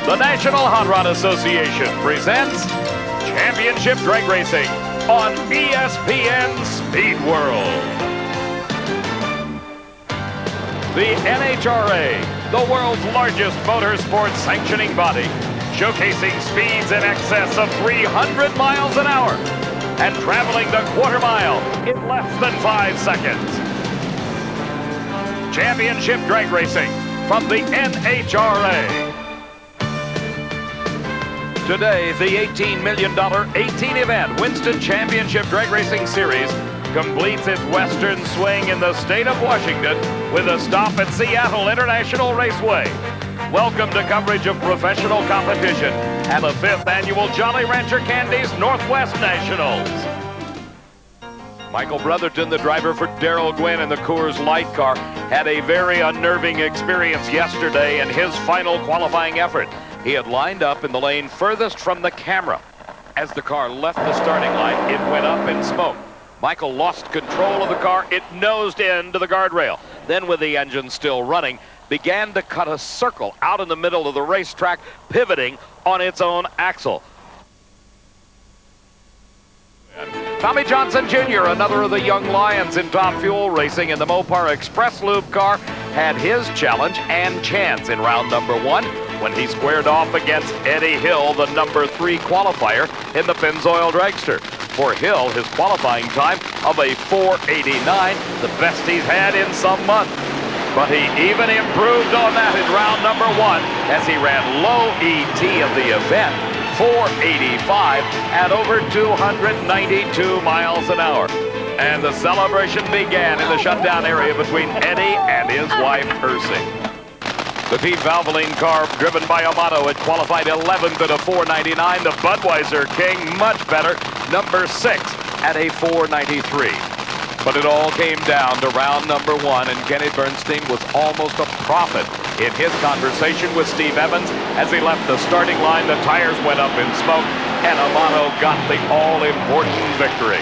the National Hot Rod Association presents Championship Drag Racing on ESPN Speed World. The NHRA, the world's largest motorsports sanctioning body, showcasing speeds in excess of 300 miles an hour and traveling the quarter mile in less than 5 seconds. Championship Drag Racing from the NHRA. Today, the $18 million 18-event Winston Championship Drag Racing Series completes its western swing in the state of Washington with a stop at Seattle International Raceway. Welcome to coverage of professional competition at the 5th Annual Jolly Rancher Candies Northwest Nationals. Michael Brotherton, the driver for Darrell Gwynn in the Coors Light car, had a very unnerving experience yesterday in his final qualifying effort. He had lined up in the lane furthest from the camera. As the car left the starting line, it went up in smoke. Michael lost control of the car. It nosed into the guardrail. Then, with the engine still running, began to cut a circle out in the middle of the racetrack, pivoting on its own axle. Tommy Johnson Jr., another of the young lions in Top Fuel racing in the Mopar Express Lube car, had his challenge and chance in round number 1 when he squared off against Eddie Hill, the number 3 qualifier in the Pennzoil Dragster. For Hill, his qualifying time of a 4:89, the best he's had in some months. But he even improved on that in round number 1 as he ran low ET of the event, 4:85 at over 292 miles an hour. And the celebration began in the shutdown area between Eddie and his wife, Ursing. The Pete Valvoline car, driven by Amato, had qualified 11th at a 4:99. The Budweiser King, much better, number 6 at a 4:93. But it all came down to round number 1, and Kenny Bernstein was almost a prophet in his conversation with Steve Evans. As he left the starting line, the tires went up in smoke, and Amato got the all-important victory.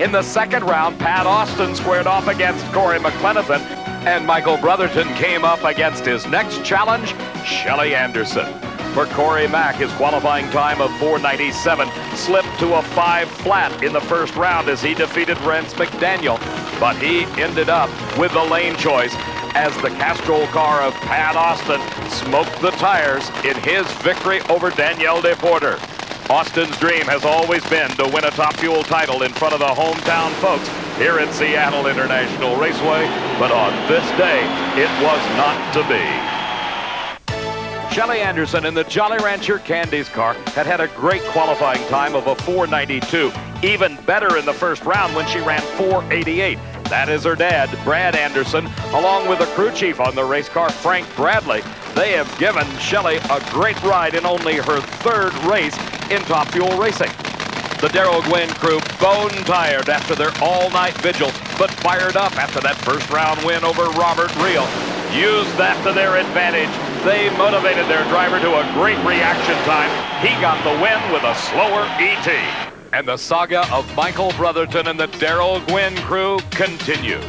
In the second round, Pat Austin squared off against Corey McLenathan, and Michael Brotherton came up against his next challenge, Shelly Anderson. For Corey Mack, his qualifying time of 4:97 slipped to a 5 flat in the first round as he defeated Rance McDaniel, but he ended up with the lane choice as the Castrol car of Pat Austin smoked the tires in his victory over Danielle DePorter. Austin's dream has always been to win a Top Fuel title in front of the hometown folks here at Seattle International Raceway, but on this day, it was not to be. Shelly Anderson in the Jolly Rancher Candies car had a great qualifying time of a 4:92, even better in the first round when she ran 4:88. That is her dad, Brad Anderson, along with the crew chief on the race car, Frank Bradley. They have given Shelly a great ride in only her 3rd race in Top Fuel racing. The Darrell Gwynn crew bone-tired after their all-night vigil, but fired up after that first-round win over Robert Reel. Used that to their advantage. They motivated their driver to a great reaction time. He got the win with a slower ET. And the saga of Michael Brotherton and the Darrell Gwynn crew continued.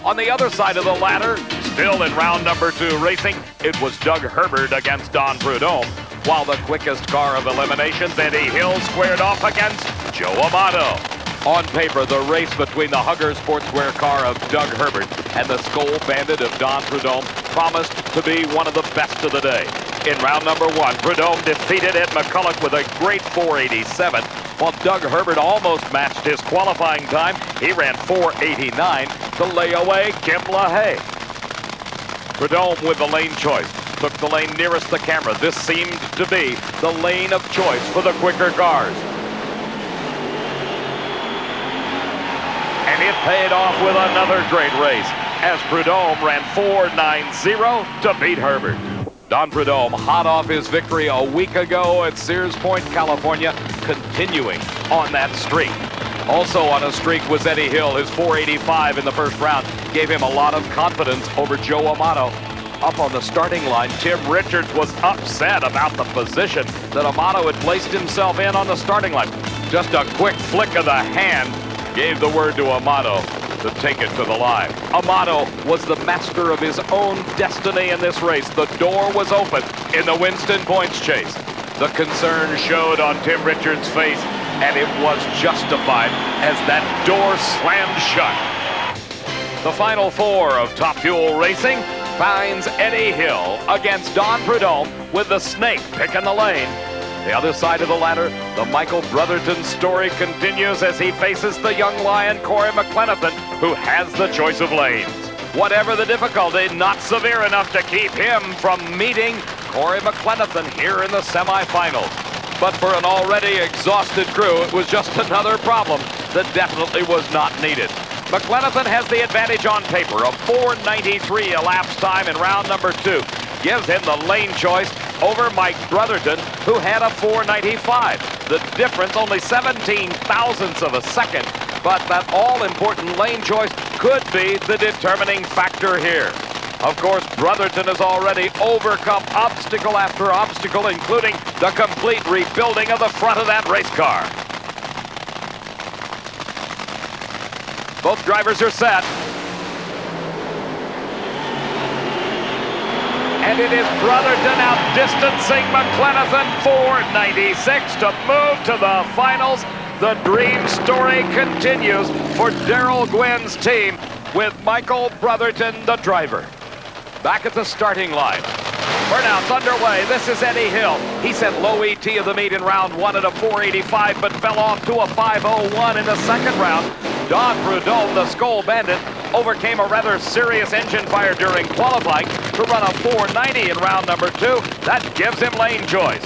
On the other side of the ladder, still in round number 2 racing, it was Doug Herbert against Don Prudhomme, while the quickest car of eliminations, Eddie Hill, squared off against Joe Amato. On paper, the race between the Hugger Sportswear car of Doug Herbert and the Skoal Bandit of Don Prudhomme promised to be one of the best of the day. In round number 1, Prudhomme defeated Ed McCulloch with a great 4:87, while Doug Herbert almost matched his qualifying time. He ran 4:89 to lay away Kim LaHaye. Prudhomme with the lane choice took the lane nearest the camera. This seemed to be the lane of choice for the quicker cars. And it paid off with another great race as Prudhomme ran 4:90 to beat Herbert. Don Prudhomme, hot off his victory a week ago at Sears Point, California, continuing on that streak. Also on a streak was Eddie Hill. His 4:85 in the first round gave him a lot of confidence over Joe Amato. Up on the starting line, Tim Richards was upset about the position that Amato had placed himself in on the starting line. Just a quick flick of the hand gave the word to Amato to take it to the line. Amato was the master of his own destiny in this race. The door was open in the Winston points chase. The concern showed on Tim Richards' face, and it was justified as that door slammed shut. The final four of Top Fuel Racing finds Eddie Hill against Don Prudhomme with the snake picking the lane. The other side of the ladder, the Michael Brotherton story continues as he faces the young lion Corey McLenithan, who has the choice of lanes. Whatever the difficulty, not severe enough to keep him from meeting Corey McLenithan here in the semifinals. But for an already exhausted crew, it was just another problem that definitely was not needed. McLenithan has the advantage on paper. A 4:93 elapsed time in round number 2 gives him the lane choice over Mike Brotherton, who had a 4:95. The difference only 17 thousandths of a second, but that all-important lane choice could be the determining factor here. Of course, Brotherton has already overcome obstacle after obstacle, including the complete rebuilding of the front of that race car. Both drivers are set. And it is Brotherton outdistancing McLenithan 4:96 to move to the finals. The dream story continues for Darrell Gwynn's team with Michael Brotherton, the driver. Back at the starting line. Burnout's underway. This is Eddie Hill. He set low ET of the meet in round 1 at a 4:85, but fell off to a 5:01 in the second round. Don Prudhomme, the Skull Bandit, overcame a rather serious engine fire during qualifying to run a 4:90 in round number 2. That gives him lane choice.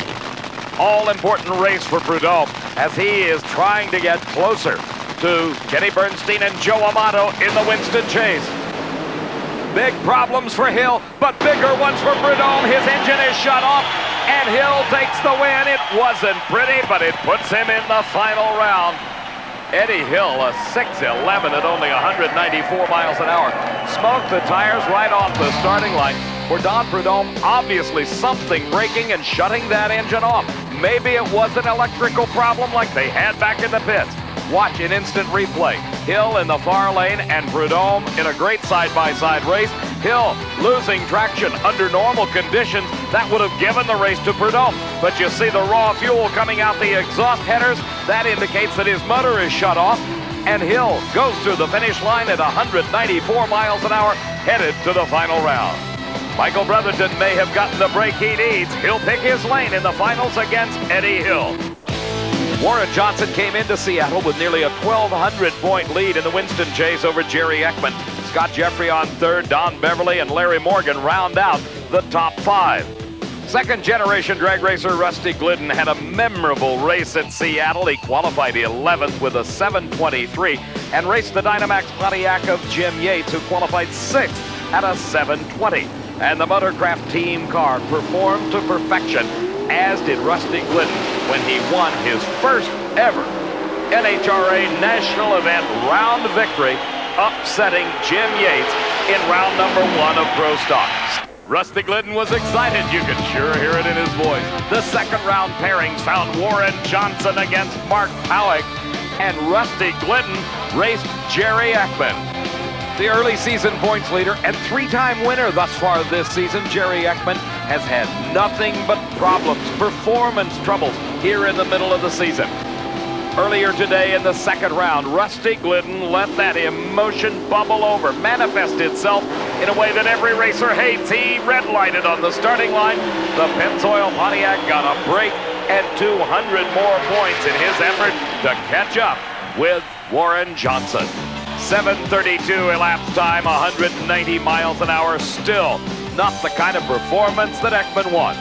All-important race for Prudhomme as he is trying to get closer to Kenny Bernstein and Joe Amato in the Winston chase. Big problems for Hill, but bigger ones for Prudhomme. His engine is shut off, and Hill takes the win. It wasn't pretty, but it puts him in the final round. Eddie Hill, a 6:11 at only 194 miles an hour. Smoked the tires right off the starting line. For Don Prudhomme, obviously something breaking and shutting that engine off. Maybe it was an electrical problem like they had back in the pits. Watch an instant replay. Hill in the far lane and Prudhomme in a great side-by-side race. Hill losing traction under normal conditions. That would have given the race to Prudhomme. But you see the raw fuel coming out the exhaust headers. That indicates that his motor is shut off. And Hill goes to the finish line at 194 miles an hour, headed to the final round. Michael Brotherton may have gotten the break he needs. He'll pick his lane in the finals against Eddie Hill. Warren Johnson came into Seattle with nearly a 1,200-point lead in the Winston chase over Jerry Ekman. Scott Geoffrion third, Don Beverly and Larry Morgan round out the top 5. Second-generation drag racer Rusty Glidden had a memorable race at Seattle. He qualified 11th with a 7:23 and raced the Dynamax Pontiac of Jim Yates, who qualified 6th at a 7:20. And the Motorcraft team car performed to perfection, as did Rusty Glidden when he won his first ever NHRA national event round victory, upsetting Jim Yates in round number 1 of Pro Stock. Rusty Glidden was excited. You can sure hear it in his voice. The second round pairings found Warren Johnson against Mark Howick, and Rusty Glidden raced Jerry Ekman. The early season points leader and 3-time winner thus far this season, Jerry Ekman, has had nothing but problems, performance troubles here in the middle of the season. Earlier today in the second round, Rusty Glidden let that emotion bubble over, manifest itself in a way that every racer hates. He red-lighted on the starting line. The Pennzoil Pontiac got a break and 200 more points in his effort to catch up with Warren Johnson. 7:32 elapsed time, 190 miles an hour, still not the kind of performance that Ekman wants.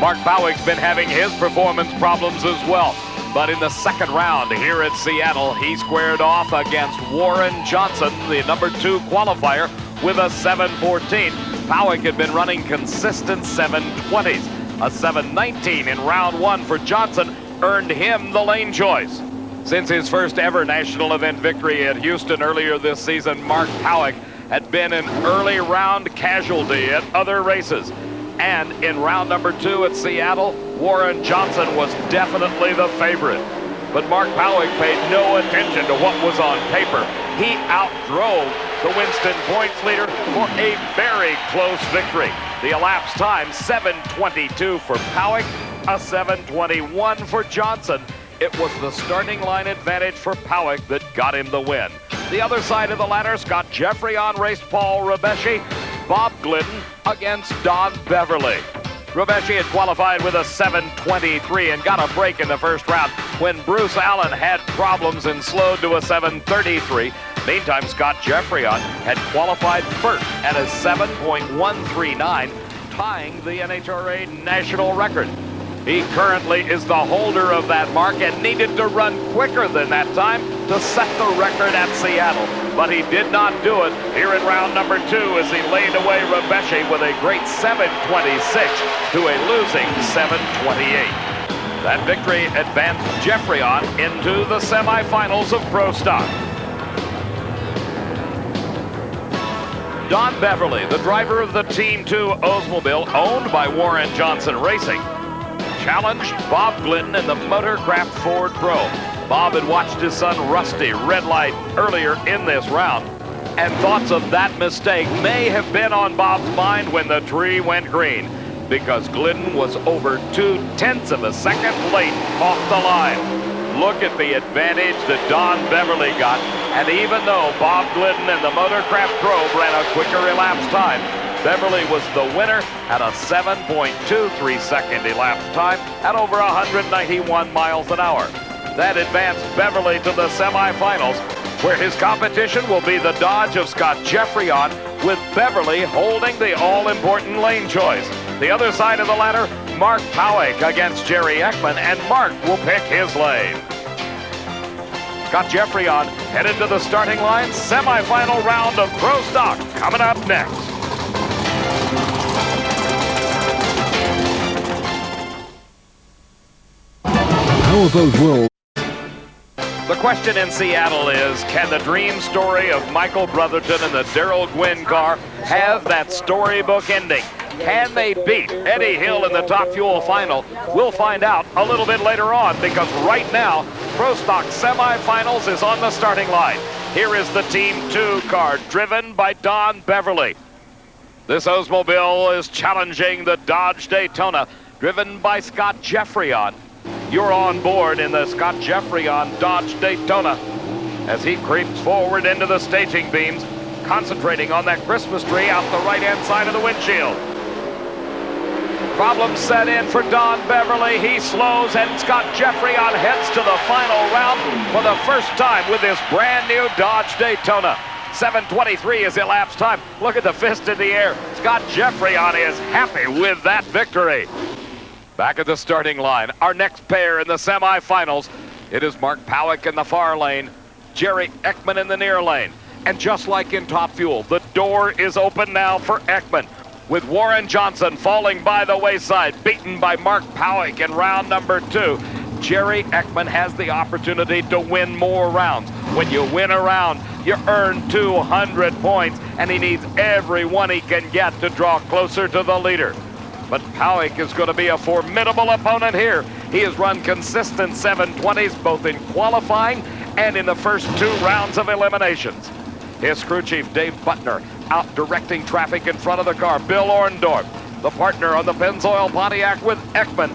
Mark Bowick's been having his performance problems as well. But in the second round here at Seattle, he squared off against Warren Johnson, the number 2 qualifier, with a 7:14. Bowick had been running consistent 7:20s. A 7:19 in round 1 for Johnson earned him the lane choice. Since his first ever national event victory at Houston earlier this season, Mark Howick had been an early round casualty at other races. And in round number 2 at Seattle, Warren Johnson was definitely the favorite. But Mark Bowick paid no attention to what was on paper. He outdrove the Winston points leader for a very close victory. The elapsed time, 7:22 for Powick, a 7:21 for Johnson. It was the starting line advantage for Powick that got him the win. The other side of the ladder, Scott Geoffrion raced Paul Rebeschi, Bob Glidden against Don Beverly. Rebeschi had qualified with a 7:23 and got a break in the first round when Bruce Allen had problems and slowed to a 7:33. Meantime, Scott Geoffrion had qualified first at a 7.139, tying the NHRA national record. He currently is the holder of that mark and needed to run quicker than that time to set the record at Seattle. But he did not do it here in round number 2 as he laid away Rebeschi with a great 7:26 to a losing 7:28. That victory advanced Geoffrion into the semifinals of Pro Stock. Don Beverly, the driver of the Team 2 Oldsmobile owned by Warren Johnson Racing, challenged Bob Glidden in the Motorcraft Ford Pro. Bob had watched his son Rusty red light earlier in this round, and thoughts of that mistake may have been on Bob's mind when the tree went green, because Glidden was over 0.2 of a second late off the line. Look at the advantage that Don Beverly got, and even though Bob Glidden and the Motorcraft Probe ran a quicker elapsed time, Beverly was the winner at a 7.23 second elapsed time at over 191 miles an hour. That advanced Beverly to the semifinals, where his competition will be the Dodge of Scott Geoffrion, with Beverly holding the all-important lane choice. The other side of the ladder, Mark Powick against Jerry Ekman, and Mark will pick his lane. Scott Geoffrion headed to the starting line. Semifinal round of Pro Stock coming up next. How are those worlds? The question in Seattle is, can the dream story of Michael Brotherton and the Darrell Gwynn car have that storybook ending? Can they beat Eddie Hill in the Top Fuel final? We'll find out a little bit later on, because right now, Pro Stock semifinals is on the starting line. Here is the Team 2 car, driven by Don Beverly. This Oldsmobile is challenging the Dodge Daytona, driven by Scott Geoffrion. You're on board in the Scott Geoffrion Dodge Daytona as he creeps forward into the staging beams, concentrating on that Christmas tree out the right-hand side of the windshield. Problems set in for Don Beverly. He slows, and Scott Geoffrion heads to the final round for the first time with this brand new Dodge Daytona. 7:23 is elapsed time. Look at the fist in the air. Scott Geoffrion is happy with that victory. Back at the starting line, our next pair in the semifinals. It is Mark Powick in the far lane, Jerry Ekman in the near lane. And just like in Top Fuel, the door is open now for Ekman, with Warren Johnson falling by the wayside, beaten by Mark Powick in round number 2. Jerry Ekman has the opportunity to win more rounds. When you win a round, you earn 200 points, and he needs every one he can get to draw closer to the leader. But Powick is going to be a formidable opponent here. He has run consistent 720s both in qualifying and in the first 2 rounds of eliminations. His crew chief, Dave Butner, out directing traffic in front of the car. Bill Orndorff, the partner on the Pennzoil Pontiac with Ekman,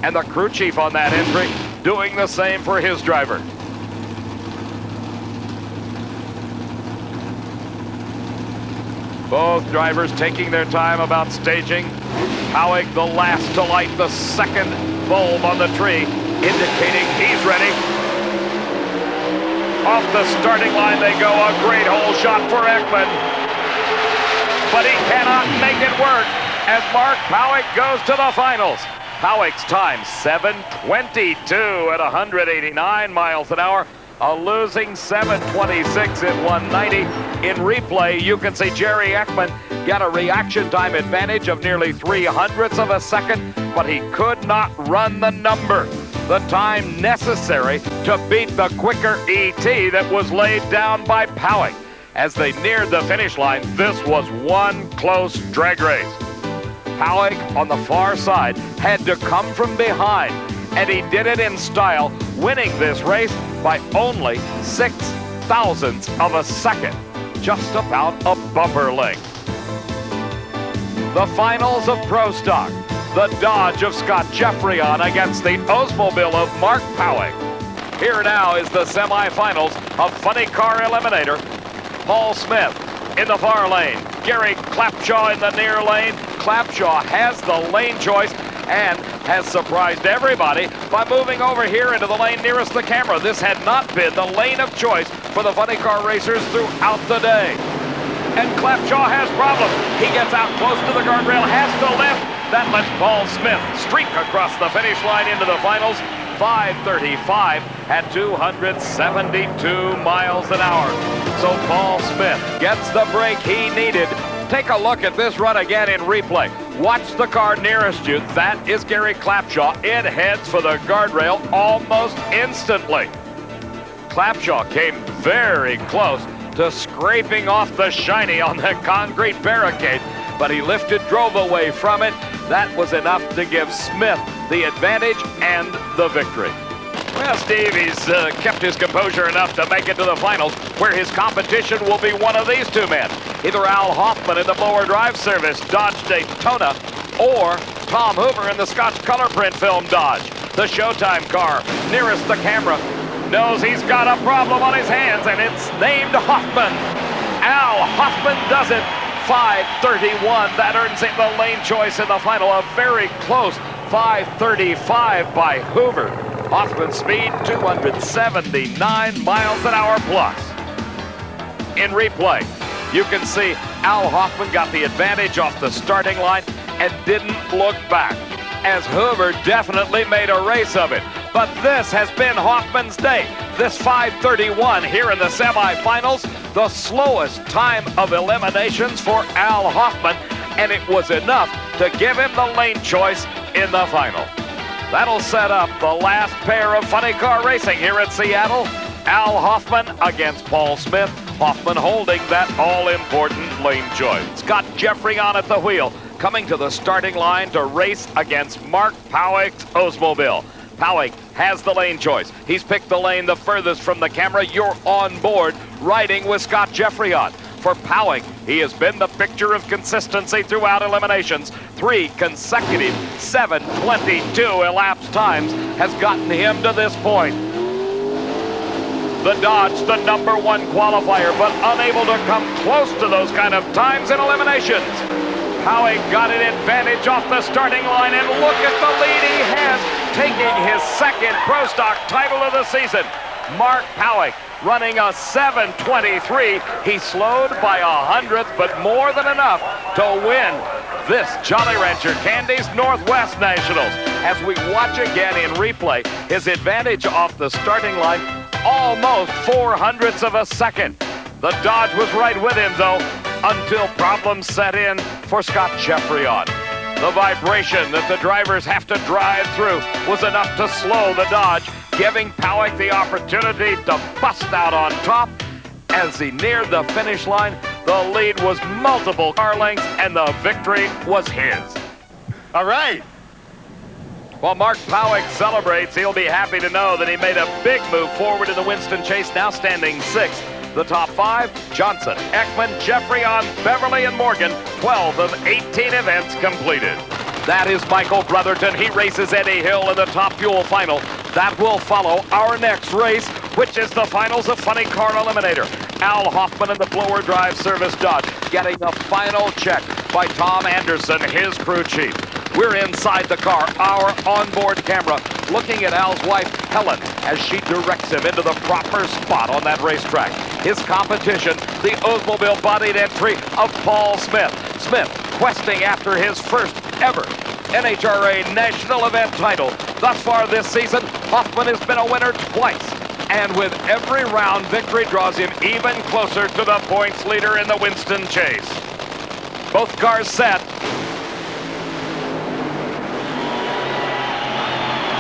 and the crew chief on that entry, doing the same for his driver. Both drivers taking their time about staging. Powick the last to light the second bulb on the tree, indicating he's ready. Off the starting line they go, a great hole shot for Ekman. But he cannot make it work as Mark Powick goes to the finals. Powick's time, 7:22 at 189 miles an hour. A losing 7:26 at 190. In replay, you can see Jerry Ekman got a reaction time advantage of nearly 0.03 of a second, but he could not run the number, the time necessary to beat the quicker ET that was laid down by Powick. As they neared the finish line, this was one close drag race. Powick on the far side had to come from behind, and he did it in style, winning this race by only 6 thousandths of a second, just about a bumper length. The finals of Pro Stock, the Dodge of Scott Geoffrion against the Oldsmobile of Mark Powick. Here now is the semifinals of Funny Car Eliminator. Paul Smith in the far lane, Gary Clapshaw in the near lane. Clapshaw has the lane choice and has surprised everybody by moving over here into the lane nearest the camera. This had not been the lane of choice for the funny car racers throughout the day. And Clapshaw has problems. He gets out close to the guardrail, has to lift. That lets Paul Smith streak across the finish line into the finals. 5:35 at 272 miles an hour. So Paul Smith gets the break he needed. Take a look at this run again in replay. Watch the car nearest you. That is Gary Clapshaw. It heads for the guardrail almost instantly. Clapshaw came very close to scraping off the shiny on the concrete barricade, but he lifted, drove away from it. That was enough to give Smith the advantage and the victory. Well, Steve, he's kept his composure enough to make it to the finals, where his competition will be one of these two men. Either Al Hoffman in the blower drive service Dodge Daytona, or Tom Hoover in the Scotch color print film Dodge. The Showtime car nearest the camera knows he's got a problem on his hands, and it's named Hoffman. Al Hoffman does it. 5:31. That earns him the lane choice in the final. A very close 5:35 by Hoover. Hoffman's speed 279 miles an hour plus. In replay, you can see Al Hoffman got the advantage off the starting line and didn't look back, as Hoover definitely made a race of it. But this has been Hoffman's day. This 5:31 here in the semifinals, the slowest time of eliminations for Al Hoffman, and it was enough to give him the lane choice in the final. That'll set up the last pair of funny car racing here at Seattle. Al Hoffman against Paul Smith. Hoffman holding that all-important lane choice. Scott Geoffrion at the wheel, coming to the starting line to race against Mark Powick's Oldsmobile. Powick has the lane choice. He's picked the lane the furthest from the camera. You're on board, riding with Scott Geoffrion. For Powick, he has been the picture of consistency throughout eliminations. 3 consecutive 7:22 elapsed times has gotten him to this point. The Dodge, the #1 qualifier, but unable to come close to those kind of times in eliminations. Powick got an advantage off the starting line, and look at the lead he has, taking his second Pro Stock title of the season. Mark Powick running a 7:23. He slowed by 100th, but more than enough to win this Jolly Rancher Candies Northwest Nationals. As we watch again in replay, his advantage off the starting line, almost 400ths of a second. The Dodge was right with him, though, until problems set in for Scott Geoffrion. The vibration that the drivers have to drive through was enough to slow the Dodge, giving Powick the opportunity to bust out on top. As he neared the finish line, the lead was multiple car lengths, and the victory was his. All right. While Mark Powick celebrates, he'll be happy to know that he made a big move forward in the Winston Chase, now standing 6th. The top 5, Johnson, Ekman, Geoffrion, Beverly, and Morgan, 12 of 18 events completed. That is Michael Brotherton. He races Eddie Hill in the Top Fuel final. That will follow our next race, which is the finals of Funny Car Eliminator. Al Hoffman in the blower drive service Dodge, getting a final check by Tom Anderson, his crew chief. We're inside the car, our onboard camera, looking at Al's wife, Helen, as she directs him into the proper spot on that racetrack. His competition, the Oldsmobile bodied entry of Paul Smith. Smith questing after his first ever NHRA national event title. Thus far this season, Hoffman has been a winner twice, and with every round, victory draws him even closer to the points leader in the Winston Chase. Both cars set.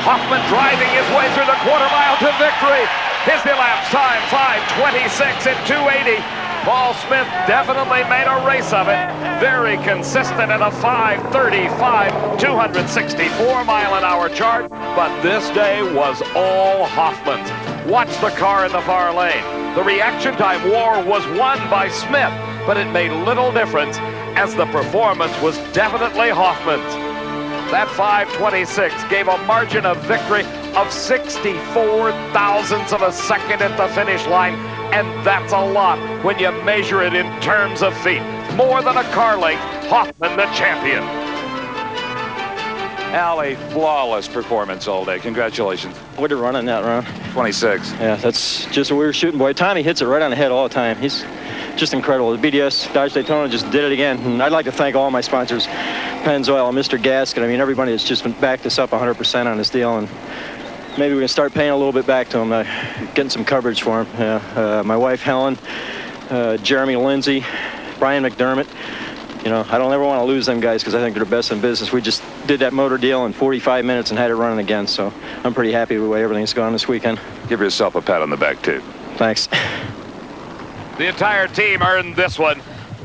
Hoffman driving his way through the quarter mile to victory. His elapsed time, 5:26 at 280. Paul Smith definitely made a race of it. Very consistent at a 5:35, 264 mile an hour chart. But this day was all Hoffman's. Watch the car in the far lane. The reaction time war was won by Smith, but it made little difference as the performance was definitely Hoffman's. That 5:26 gave a margin of victory of 64 thousandths of a second at the finish line, and that's a lot when you measure it in terms of feet. More than a car length, Hoffman the champion. Al, a flawless performance all day. Congratulations. What did he run on that round? 26. Yeah, that's just what we were shooting, boy. Tommy hits it right on the head all the time. He's just incredible. The BDS Dodge Daytona just did it again. And I'd like to thank all my sponsors, Pennzoil, Mr. Gasket. I mean, everybody that's just backed us up 100% on this deal. And maybe we can start paying a little bit back to him, getting some coverage for him. My wife, Helen, Jeremy Lindsay, Brian McDermott. You know, I don't ever want to lose them guys because I think they're the best in business. We just did that motor deal in 45 minutes and had it running again. So I'm pretty happy with the way everything's gone this weekend. Give yourself a pat on the back, too. Thanks. The entire team earned this one.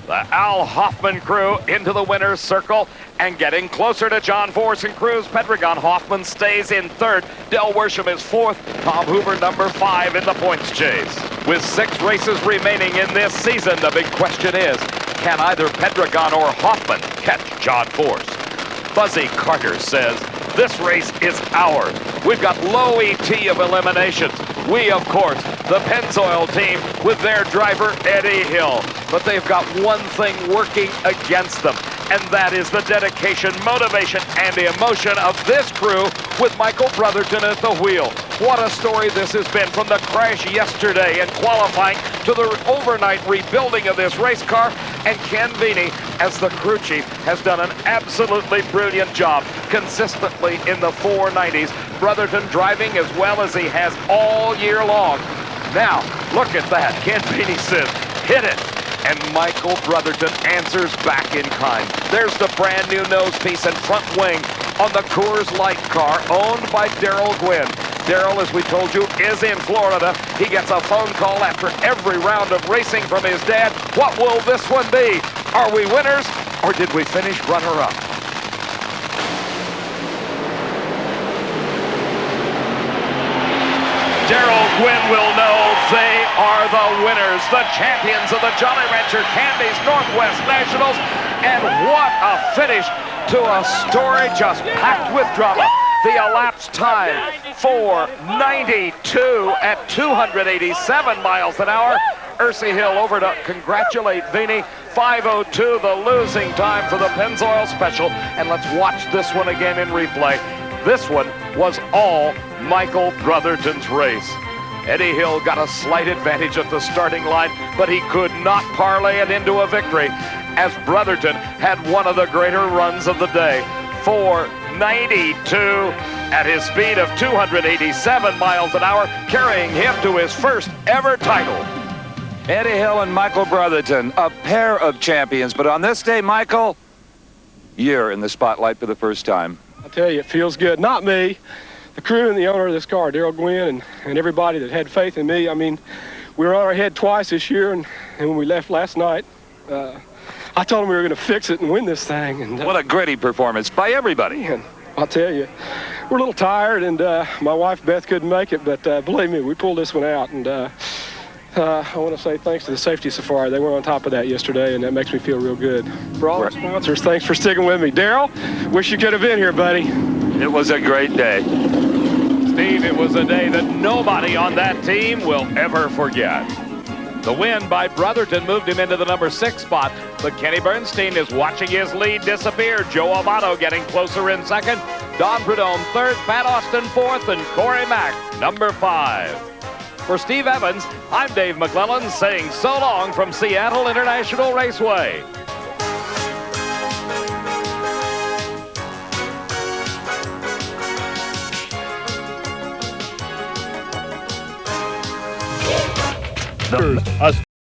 The Al Hoffman crew into the winner's circle and getting closer to John Force and Cruz Pedregon. Hoffman stays in third. Del Worsham is fourth. Tom Hoover number 5 in the points chase. With 6 races remaining in this season, the big question is, can either Pedregon or Hoffman catch John Force? Buzzy Carter says, this race is ours. We've got low ET of eliminations. We, of course, the Pennzoil team with their driver, Eddie Hill. But they've got one thing working against them, and that is the dedication, motivation, and the emotion of this crew with Michael Brotherton at the wheel. What a story this has been, from the crash yesterday and qualifying to the overnight rebuilding of this race car. And Ken Veeney, as the crew chief, has done an absolutely brilliant job consistently in the 490s. Brotherton driving as well as he has all year long. Now, look at that. Ken Veeney says, hit it. And Michael Brotherton answers back in kind. There's the brand new nose piece and front wing on the Coors Light car owned by Darrell Gwynn. Darrell, as we told you, is in Florida. He gets a phone call after every round of racing from his dad. What will this one be? Are we winners, or did we finish runner-up? Darrell Gwynn will know they are the winners, the champions of the Jolly Rancher Candies Northwest Nationals. And what a finish to a story just packed with drama. The elapsed time, 4:92 at 287 miles an hour. Ursi Hill over to congratulate Veeney. 5:02, the losing time for the Pennzoil Special. And let's watch this one again in replay. This one was all Michael Brotherton's race. Eddie Hill got a slight advantage at the starting line, but he could not parlay it into a victory, as Brotherton had one of the greater runs of the day. 4:92 at his speed of 287 miles an hour, carrying him to his first ever title. Eddie Hill and Michael Brotherton, a pair of champions. But on this day, Michael, you're in the spotlight for the first time. I tell you, it feels good. Not me, the crew and the owner of this car, Darrell Gwynn, and everybody that had faith in me. I mean, we were on our head twice this year, and when we left last night, I told them we were going to fix it and win this thing. And What a gritty performance by everybody. man, I'll tell you, we're a little tired, and my wife Beth couldn't make it, but believe me, we pulled this one out. And I want to say thanks to the Safety Safari. They were on top of that yesterday, and that makes me feel real good. For all the sponsors, thanks for sticking with me. Darrell, wish you could have been here, buddy. It was a great day. Steve, it was a day that nobody on that team will ever forget. The win by Brotherton moved him into the number 6 spot, but Kenny Bernstein is watching his lead disappear. Joe Amato getting closer in second, Don Prudhomme third, Pat Austin fourth, and Corey Mack number 5. For Steve Evans, I'm Dave McClellan saying so long from Seattle International Raceway. A